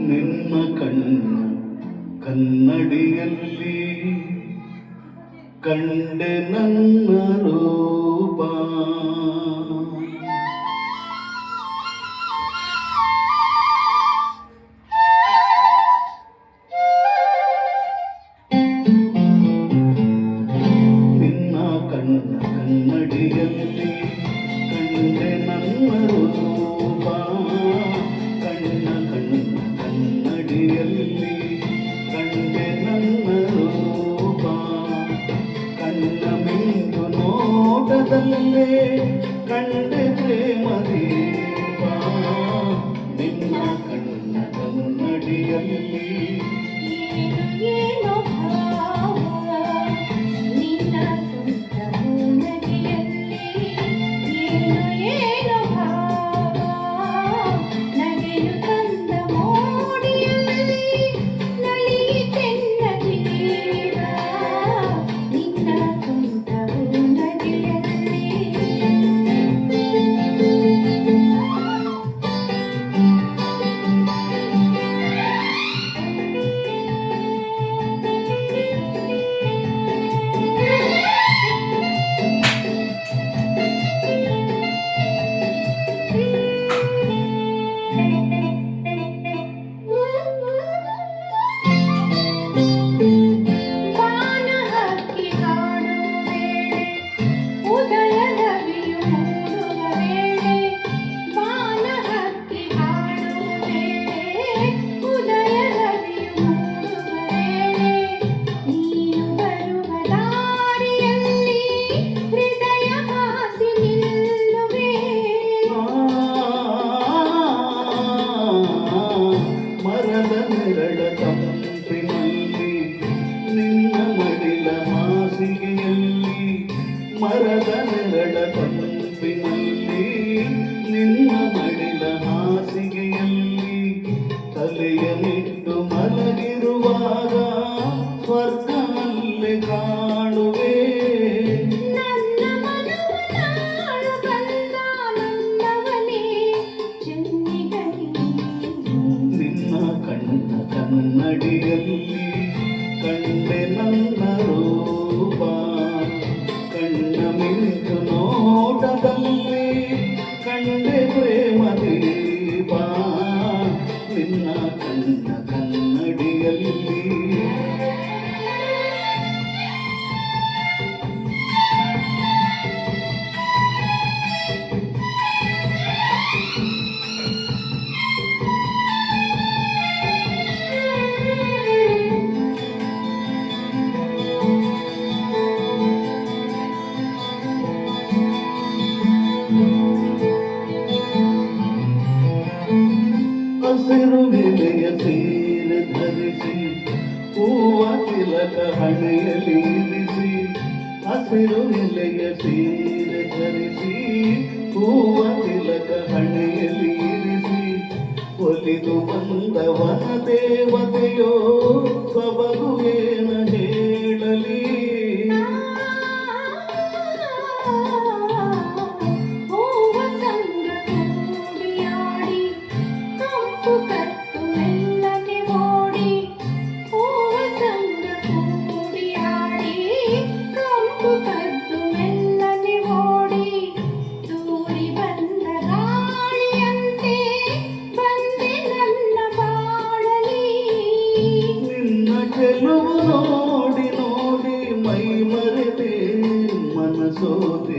ನಿನ್ನ ಕಣ್ಣ ಕನ್ನಡಿಯಲ್ಲಿ ಕಂಡೆ ನನ್ನ ರೂಪ, ನಿನ್ನ ಕಣ್ಣ ಕನ್ನಡಿಯಲ್ಲಿ ಕಂಡೆ ನನ್ನ ರೂಪ, ಕಣ್ಣ ಕಣ್ಣ ಕನ್ನಡಿಯಲ್ಲಿ ಕಂಡೆ ನನ್ನ ರೂಪ, ಕಣ್ಣ ಮಿಂಚು ನೋಟದಲ್ಲೇ ಕಂಡೆ ಪ್ರೇಮ ದೀಪ, ನಿನ್ನ ಕಣ್ಣ ಕನ್ನಡಿಯಲ್ಲಿ ಏನೋ ಭಾವ ನಿನ್ನ ತುಂಟ ನಗೆಯಲ್ಲಿ, ಏನೋ ಭಾವ ನಗೆಯು ತಂದ ಮೋಡಿಯಲ್ಲಿ ನಲಿತೆನ್ನ ಜೀವ, ನಿನ್ನ ತುಂಟ ನಗೆಯಲ್ಲಿ. ಮರದ ನೆರಳ ತಂಪಿನಲ್ಲಿ ನಿನ್ನ ಮಡಿಲ ಹಾಸಿಗೆಯಲ್ಲಿ, ಮರದ ನೆರಳ ತಂಪಿನಲ್ಲಿ ನಿನ್ನ ಮಡಿಲ ಹಾಸಿಗೆಯಲ್ಲಿ ತಲೆಯ ನಿಟ್ಟು ಮಲಗಿರುವಾಗ ಸ್ವರ್ಗನಲ್ಲೇ ಕಾಣುವೆ, ನನ್ನ ಮನವನಾಳು ಬಂದ ನನ್ನವನೇ ಚೆನ್ನಿಗಲಿ, ನಿನ್ನ ಕಣ್ಣ ಕನ್ನಡಿಯಲ್ಲಿ ಕಂಡೆ ನನ್ನ ರೂಪ, ಕಣ್ಣ ಮಿಂಚು ನೋಟದಲ್ಲಿ ಕಂಡೆ ಪ್ರೇಮ ದೀಪ, ನಿನ್ನ ಕಣ್ಣ ಕನ್ನಡಿಯಲ್ಲಿ. ಹಸಿರು ಎಲೆಯ ಸೀರೆ ಧರಿಸಿ ಹೂವ ತಿಲಕ ಹಣೆಯಲ್ಲಿ ಇರಿಸಿ, ಹಸಿರು ಎಲೆಯ ಸೀರೆ ಧರಿಸಿ ಹೂವ ತಿಲಕ ಹಣೆಯಲ್ಲಿ ಇರಿಸಿ, ಒಲಿದು ಬಂದ ವನ ದೇವತೆಯೋ ಸೊಬಗು ಏನ ಹೇಳಲಿ, ಹೂವ ಸಂಗ ಕೂಡಿಯಾಡಿ ಕಂಪು ಕತ್ತು ಮೆಲ್ಲನೆ ಓಡಿ, ಹೂವ ಸಂಗ ಕೂಡಿಯಾಡಿ ಕಂಪು ಕತ್ತು ಮೆಲ್ಲನೆ ಓಡಿ, ತೂರಿ ಬಂದ ಗಾಳಿಯಂತೆ ಬಂದೆ ನನ್ನ ಬಾಳಲಿ, ನಿನ್ನ ಚೆಲುವು ನೋಡಿ ನೋಡಿ ಮೈ ಮರೆತೆ ಮನಸೋದೆ